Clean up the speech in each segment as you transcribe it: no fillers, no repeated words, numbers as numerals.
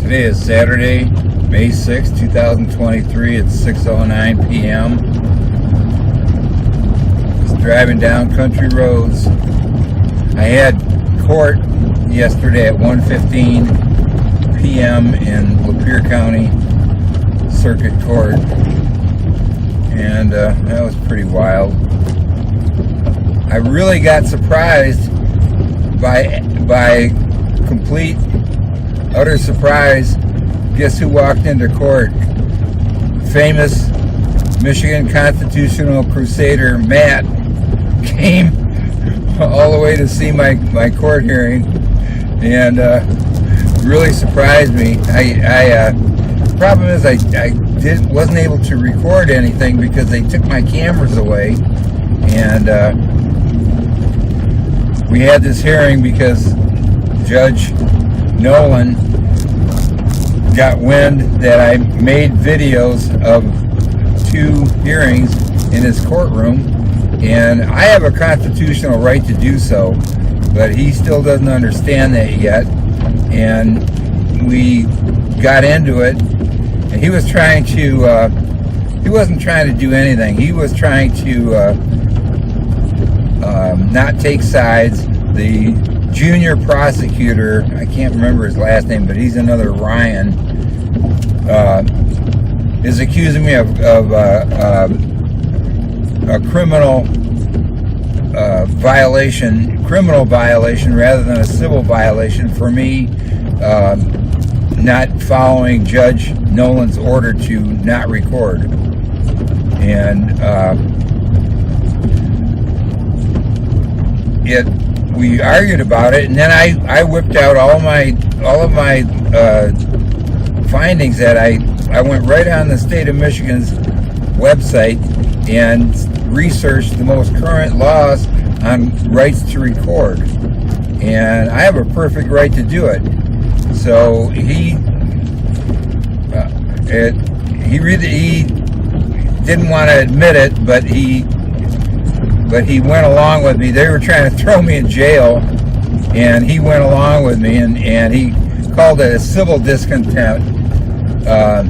Today is Saturday, May 6, 2023. It's 6:09 p.m. Just driving down country roads. I had court yesterday at 1:15 p.m. in Lapeer County Circuit Court, and that was pretty wild. I really got surprised by complete utter surprise. Guess who walked into court? Famous Michigan Constitutional Crusader Matt came all the way to see my court hearing, and really surprised me. The problem is I wasn't able to record anything because they took my cameras away, and we had this hearing because Judge Nolan got wind that I made videos of 2 hearings in his courtroom, and I have a constitutional right to do so, but he still doesn't understand that yet. And we got into it, and he was trying to he wasn't trying to do anything. He was trying to not take sides. The junior prosecutor, I can't remember his last name, but he's another Ryan, is accusing me of a criminal violation rather than a civil violation for me not following Judge Nolan's order to not record. And we argued about it, and then I whipped out all of my findings. That I went right on the state of Michigan's website and researched the most current laws on rights to record, and I have a perfect right to do it. So he didn't want to admit it, but he went along with me. They were trying to throw me in jail, and he went along with me, and he called it a civil discontent. I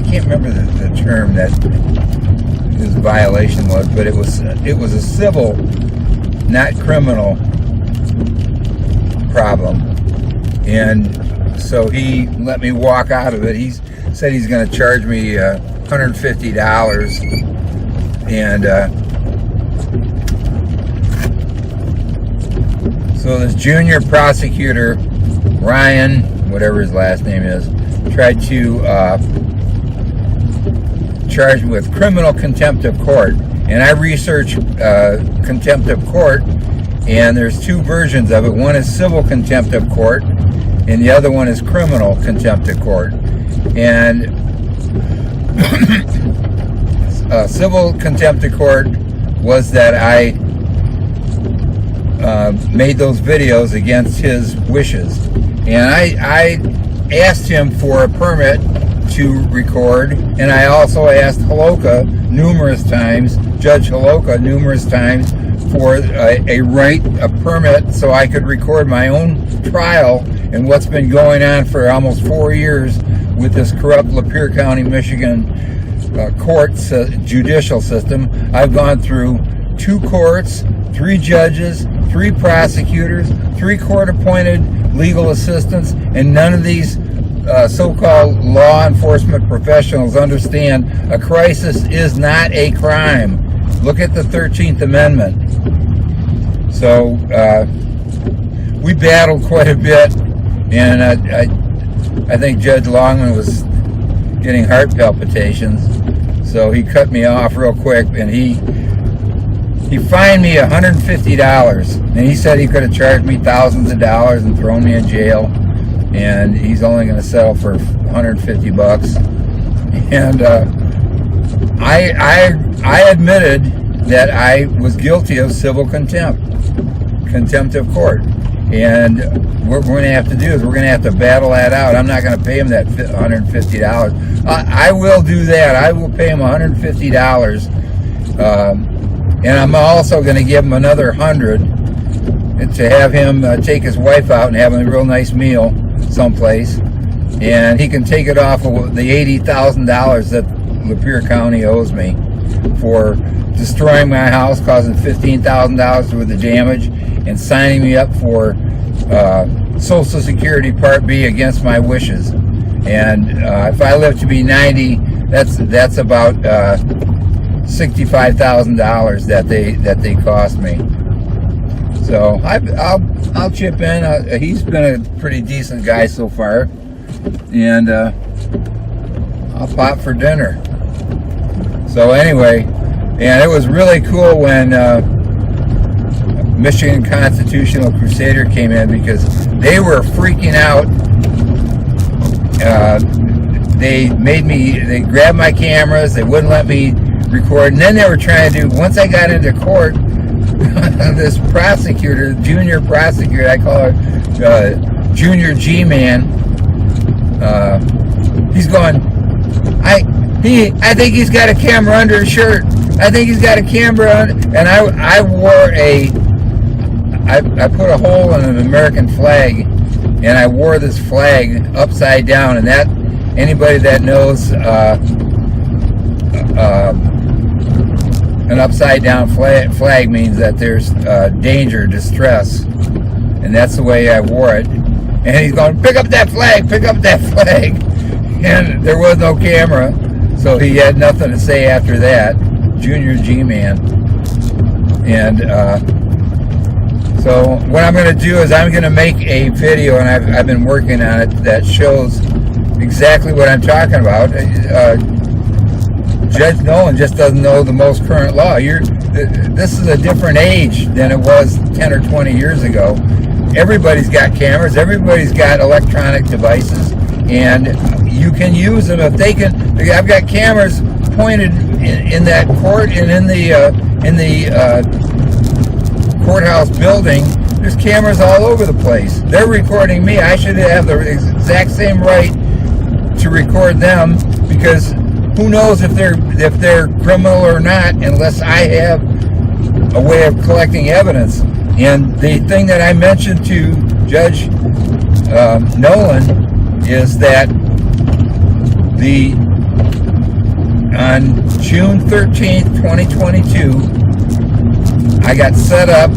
can't remember the term that his violation was, but it was a civil, not criminal problem. And so he let me walk out of it. He said he's going to charge me $150, and so this junior prosecutor, Ryan, whatever his last name is, tried to charge me with criminal contempt of court. And I researched contempt of court, and there's 2 versions of it. One is civil contempt of court, and the other one is criminal contempt of court. And civil contempt of court was that I made those videos against his wishes, and I asked him for a permit to record, and I also asked Judge Holoka numerous times for a permit so I could record my own trial and what's been going on for almost 4 years with this corrupt Lapeer County, Michigan courts, judicial system. I've gone through 2 courts, 3 judges, 3 prosecutors, 3 court-appointed legal assistants, and none of these so-called law enforcement professionals understand a crisis is not a crime. Look at the 13th Amendment. So we battled quite a bit, and I think Judge Longman was getting heart palpitations, so he cut me off real quick, and he fined me $150, and he said he could have charged me thousands of dollars and thrown me in jail, and he's only going to settle for $150. And I admitted that I was guilty of civil contempt of court, and what we're going to have to do is we're going to have to battle that out. I'm not going to pay him that $150. I will do that. I will pay him $150, and I'm also going to give him another $100 to have him take his wife out and have a real nice meal someplace, and he can take it off of the $80,000 that Lapeer County owes me for destroying my house, causing $15,000 worth of damage, and signing me up for Social Security Part B against my wishes. And if I live to be 90, that's about $65,000 that they cost me. So I'll chip in. He's been a pretty decent guy so far, and I'll pop for dinner. So anyway, and it was really cool when Michigan Constitutional Crusader came in, because they were freaking out. They grabbed my cameras, they wouldn't let me record, and then they were trying to do, once I got into court, this prosecutor, junior prosecutor, I call her Junior G-Man, he's going, I think he's got a camera under his shirt. I think he's got a camera on, and I put a hole in an American flag, and I wore this flag upside down, and that, anybody that knows an upside down flag means that there's danger, distress, and that's the way I wore it. And he's going, pick up that flag, and there was no camera, so he had nothing to say after that. Junior G-Man. And so what I'm going to do is I'm going to make a video, and I've been working on it, that shows exactly what I'm talking about. Judge Nolan just doesn't know the most current law. This is a different age than it was 10 or 20 years ago. Everybody's got cameras, everybody's got electronic devices, and you can use them if they can. I've got cameras pointed in that court and in the courthouse building. There's cameras all over the place. They're recording me. I should have the exact same right to record them, because who knows if they're criminal or not, unless I have a way of collecting evidence. And the thing that I mentioned to Judge Nolan is that on June 13th, 2022, I got set up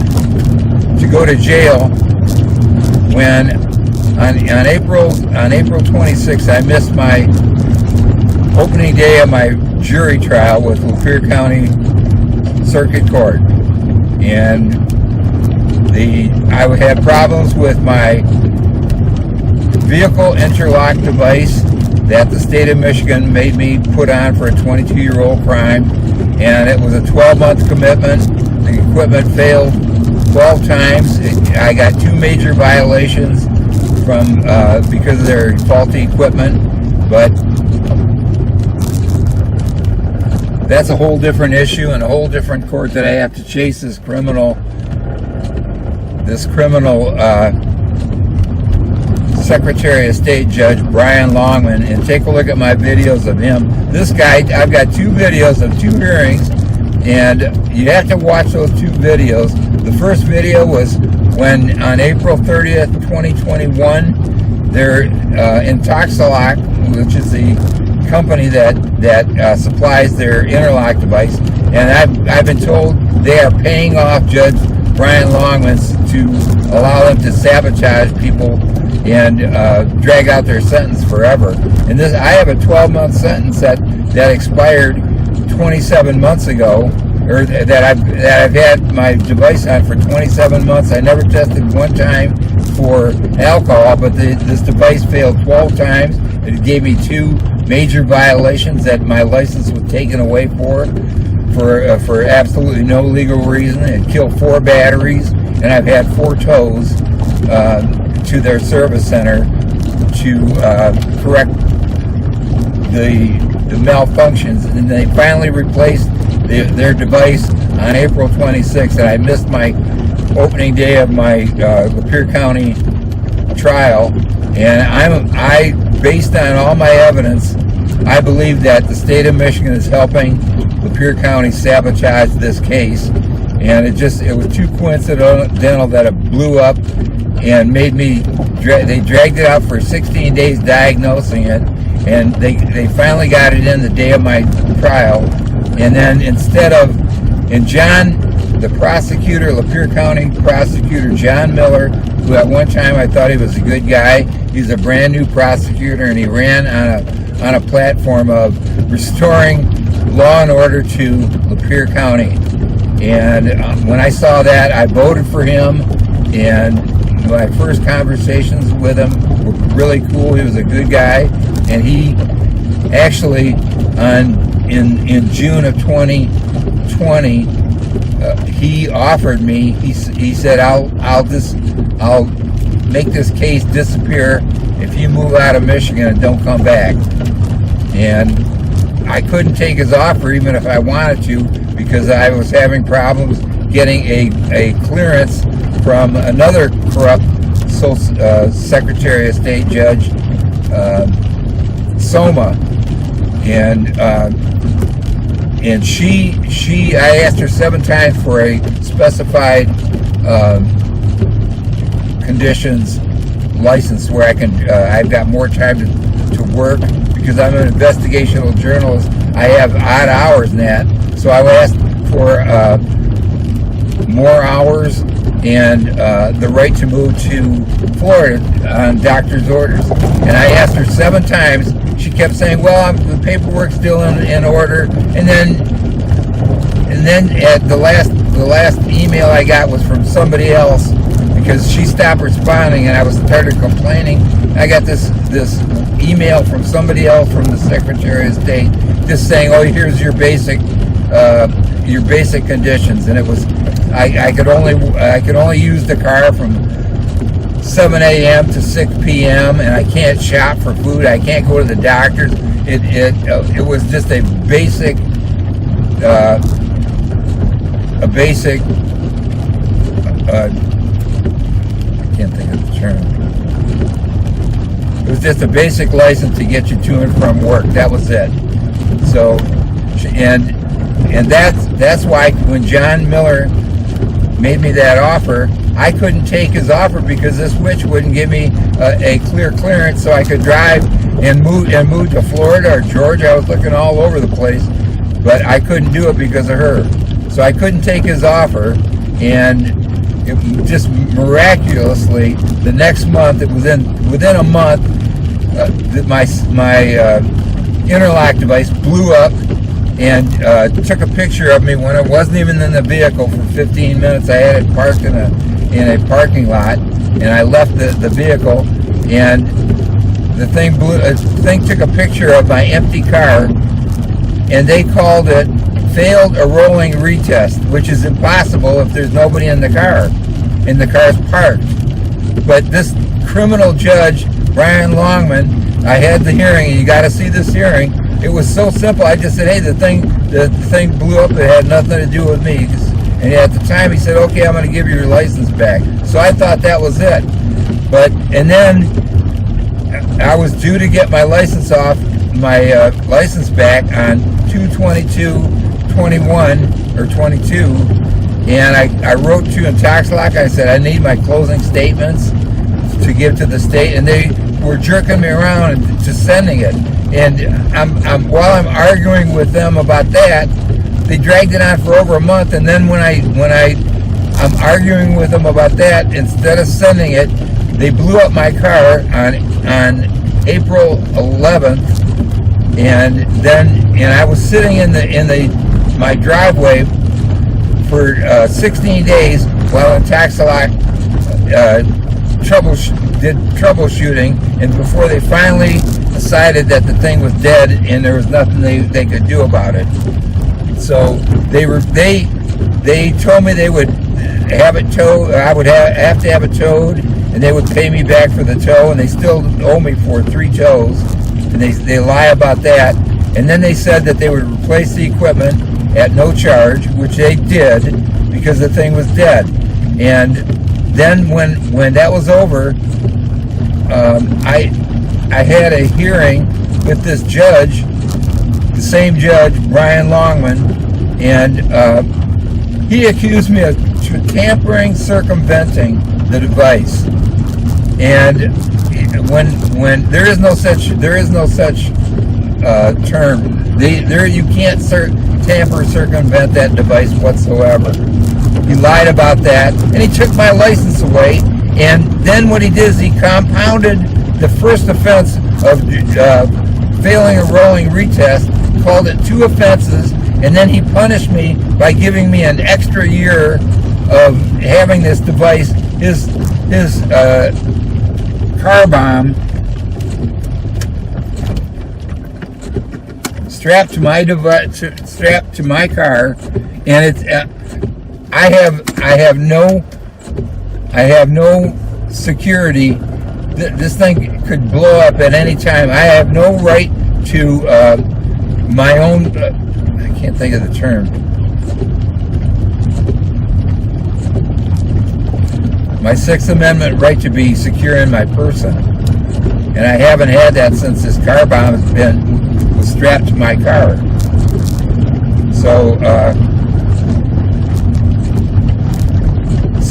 to go to jail when on April 26th, I missed my opening day of my jury trial with Lapeer County Circuit Court, and I had problems with my vehicle interlock device that the state of Michigan made me put on for a 22-year-old crime, and it was a 12-month commitment. The equipment failed 12 times. I got 2 major violations from because of their faulty equipment, but that's a whole different issue and a whole different court that I have to chase this criminal Secretary of State Judge Brian Longman, and take a look at my videos of him. This guy, I've got 2 videos of 2 hearings, and you have to watch those 2 videos. The first video was when on April 30th, 2021, they're Interlock, which is the company that supplies their interlock device, and I've been told they are paying off Judge Brian Longman to allow them to sabotage people and drag out their sentence forever. And this, I have a 12-month sentence that expired 27 months ago, or that I've had my device on for 27 months. I never tested one time for alcohol, but this device failed 12 times. It gave me 2 major violations that my license was taken away for absolutely no legal reason. It killed 4 batteries, and I've had 4 tows to their service center to correct the malfunctions, and they finally replaced their device on April 26th, and I missed my opening day of my Lapeer County trial. And based on all my evidence, I believe that the state of Michigan is helping Lapeer County sabotage this case, and it was too coincidental that it blew up and made me. They dragged it out for 16 days diagnosing it, and they finally got it in the day of my trial. And then the prosecutor, Lapeer County prosecutor John Miller, who at one time I thought he was a good guy. He's a brand new prosecutor, and he ran on a platform of restoring law and order to Lapeer County. And when I saw that, I voted for him, and my first conversations with him were really cool. He was a good guy, and he actually, in June of 2020, he offered me. He said, "I'll make this case disappear if you move out of Michigan and don't come back." And I couldn't take his offer even if I wanted to, because I was having problems getting a clearance from another corrupt Secretary of State Judge, Soma, and I asked her 7 times for a specified conditions license where I've got more time to work, because I'm an investigational journalist. I have odd hours in that, so I asked for more hours and the right to move to Florida on doctor's orders. And I asked her 7 times. She kept saying, "Well, the paperwork's still in order." And then at the last email I got was from somebody else, because she stopped responding, and I started complaining. I got this email from somebody else from the Secretary of State, just saying, "Oh, here's your basic conditions," and it was I could only use the car from 7 a.m. to 6 p.m. and I can't shop for food. I can't go to the doctors. It was just a basic I can't think of the term. It was just a basic license to get you to and from work. That was it. So, and that's why when John Miller made me that offer, I couldn't take his offer, because this witch wouldn't give me a clearance so I could drive and move to Florida or Georgia. I was looking all over the place, but I couldn't do it because of her. So I couldn't take his offer, and it just miraculously, the next month, within a month, my Interlock device blew up and took a picture of me when I wasn't even in the vehicle for 15 minutes. I had it parked in a parking lot, and I left the vehicle, and the thing took a picture of my empty car, and they called it failed a rolling retest, which is impossible if there's nobody in the car, and the car's parked. But this criminal judge, Brian Longman, I had the hearing, and you got to see this hearing. It was so simple. I just said, "Hey, the thing blew up. It had nothing to do with me." And at the time, he said, "Okay, I'm going to give you your license back." So I thought that was it. And then I was due to get my license back on 2/22/21 or 22, and I wrote to Interlock. I said I need my closing statements to give to the state, and they were jerking me around to sending it. And while I'm arguing with them about that, they dragged it on for over a month. And then when I'm arguing with them about that, instead of sending it, they blew up my car on April 11th. And I was sitting in my driveway for 16 days while Interlock did troubleshooting, and before they finally decided that the thing was dead and there was nothing they could do about it. So they told me they would have it towed. I would have to have it towed, and they would pay me back for the tow, and they still owe me for 3 tows, and they lie about that. And then they said that they would replace the equipment at no charge, which they did, because the thing was dead. And then when that was over, I had a hearing with this judge, the same judge, Brian Longman, and he accused me of tampering, circumventing the device. And when there is no such term. You can't tamper, circumvent that device whatsoever. He lied about that, and he took my license away. And then what he did is he compounded the first offense of failing a rolling retest, called it 2 offenses, and then he punished me by giving me an extra year of having this device, his car bomb, strapped to my device, strapped to my car, and it's. I have no security. This thing could blow up at any time. I have no right to my own. I can't think of the term. My Sixth Amendment right to be secure in my person, and I haven't had that since this car bomb was strapped to my car. So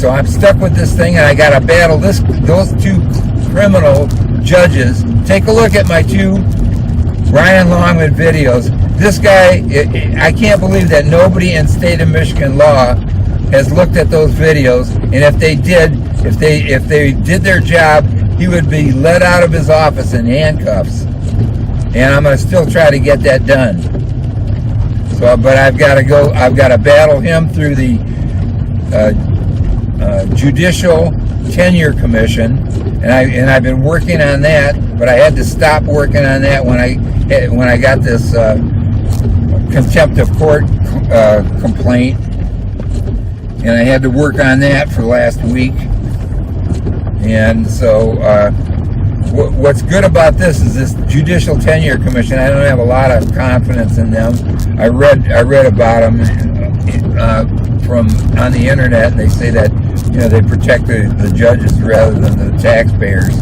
I'm stuck with this thing, and I got to battle those 2 criminal judges. Take a look at my 2 Brian Longman videos. This guy, I can't believe that nobody in state of Michigan law has looked at those videos, and if they did their job, he would be let out of his office in handcuffs. And I'm going to still try to get that done. So, but I've got to battle him through the Judicial Tenure Commission, and I've been working on that, but I had to stop working on that when I got this contempt of court complaint, and I had to work on that for last week. And so what's good about this is this Judicial Tenure Commission. I don't have a lot of confidence in them. I read about them from on the internet, and they say that they protect the judges rather than the taxpayers.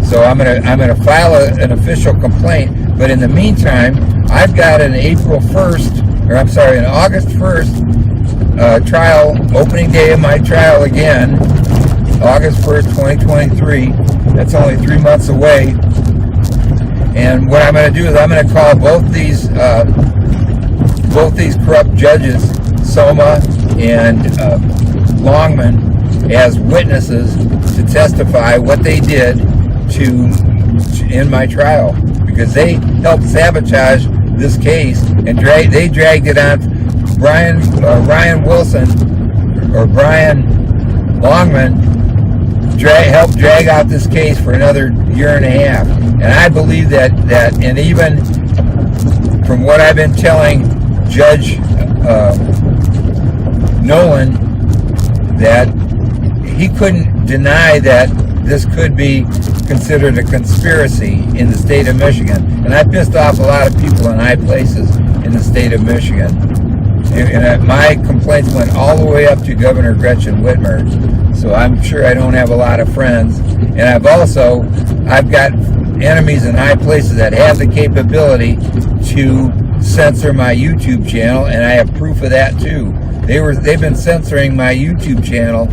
So I'm gonna file an official complaint. But in the meantime, I've got an an August 1st trial, opening day of my trial again, August 1st, 2023. That's only 3 months away. And what I'm going to do is I'm going to call both these corrupt judges, Soma and Longman, as witnesses to testify what they did in my trial, because they helped sabotage this case, and they dragged it on. Ryan Wilson or Brian Longman helped drag out this case for another year and a half. And I believe that and even from what I've been telling Judge Nolan, that he couldn't deny that this could be considered a conspiracy in the state of Michigan. And I pissed off a lot of people in high places in the state of Michigan. And my complaints went all the way up to Governor Gretchen Whitmer. So I'm sure I don't have a lot of friends. And I've got enemies in high places that have the capability to censor my YouTube channel, and I have proof of that too. They've been censoring my YouTube channel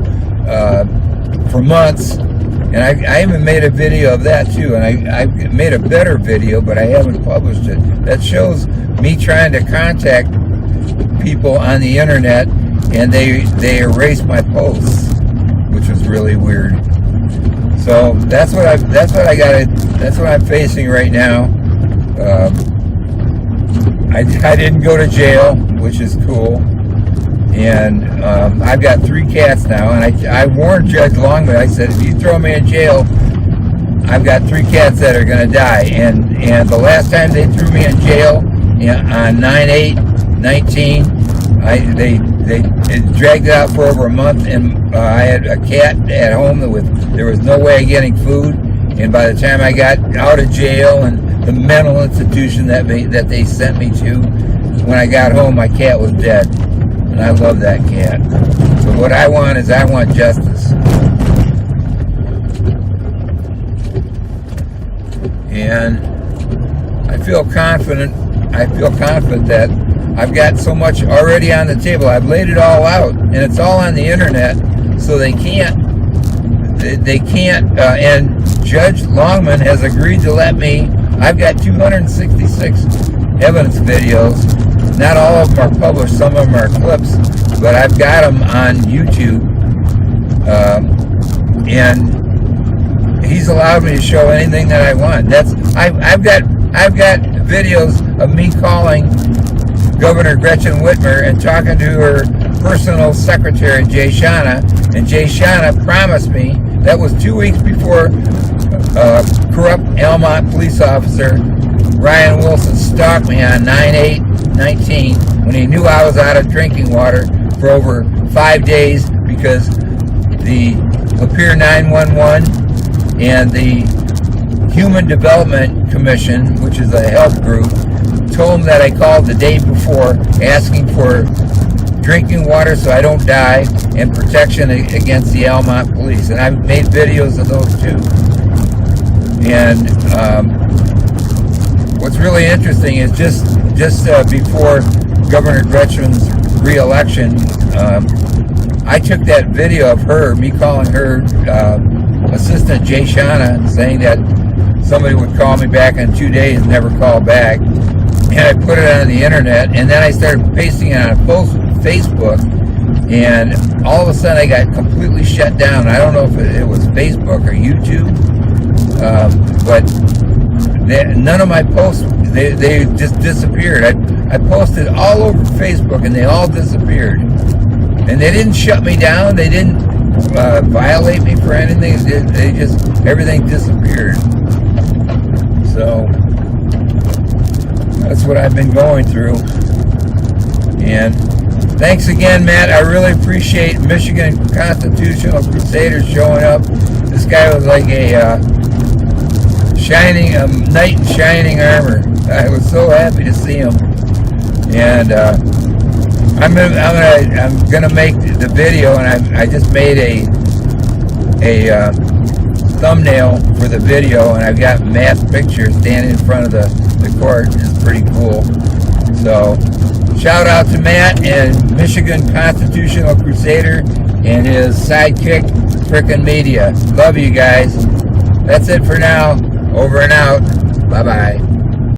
for months, and I even made a video of that too. And I made a better video, but I haven't published it. That shows me trying to contact people on the internet, and they erased my posts, which was really weird. So that's what I'm facing right now. I didn't go to jail, which is cool, and I've got 3 cats now. And I warned Judge Longman. I said, if you throw me in jail, I've got 3 cats that are going to die. And the last time they threw me in jail on 9/8/19, they dragged it out for over a month, and I had a cat at home there was no way of getting food. And by the time I got out of jail and the mental institution that they sent me to, when I got home, my cat was dead, and I love that cat. So what I want is justice. And I feel confident that I've got so much already on the table. I've laid it all out, and it's all on the internet, so they can't. And Judge Longman has agreed to let me. I've got 266 evidence videos. Not all of them are published. Some of them are clips, but I've got them on YouTube, and he's allowed me to show anything that I want. I've got videos of me calling Governor Gretchen Whitmer and talking to her personal secretary, Jay Shana, and Jay Shana promised me, that was 2 weeks before corrupt Almont police officer Ryan Wilson stalked me on 9/8/19 when he knew I was out of drinking water for over 5 days because the Lapeer 911 and the Human Development Commission, which is a health group, told him that I called the day before asking for drinking water so I don't die and protection against the Almont police. And I've made videos of those too. And what's really interesting is just before Governor Gretchen's re-election, I took that video of her, me calling her assistant Jay Shana, saying that somebody would call me back in 2 days and never call back. And I put it on the internet, and then I started pasting it on Facebook, and all of a sudden I got completely shut down. I don't know if it was Facebook or YouTube, but none of my posts, they just disappeared. I posted all over Facebook, and they all disappeared. And they didn't shut me down. They didn't violate me for anything. They just, everything disappeared. So that's what I've been going through. And thanks again, Matt. I really appreciate Michigan Constitutional Crusader showing up. This guy was like a knight in shining armor. I was so happy to see him. And I'm gonna make the video, and I just made a thumbnail for the video, and I've got Matt's picture standing in front of the court. It's pretty cool. So shout out to Matt and Michigan Constitutional Crusader and his sidekick, Frickin' Media. Love you guys. That's it for now. Over and out. Bye-bye.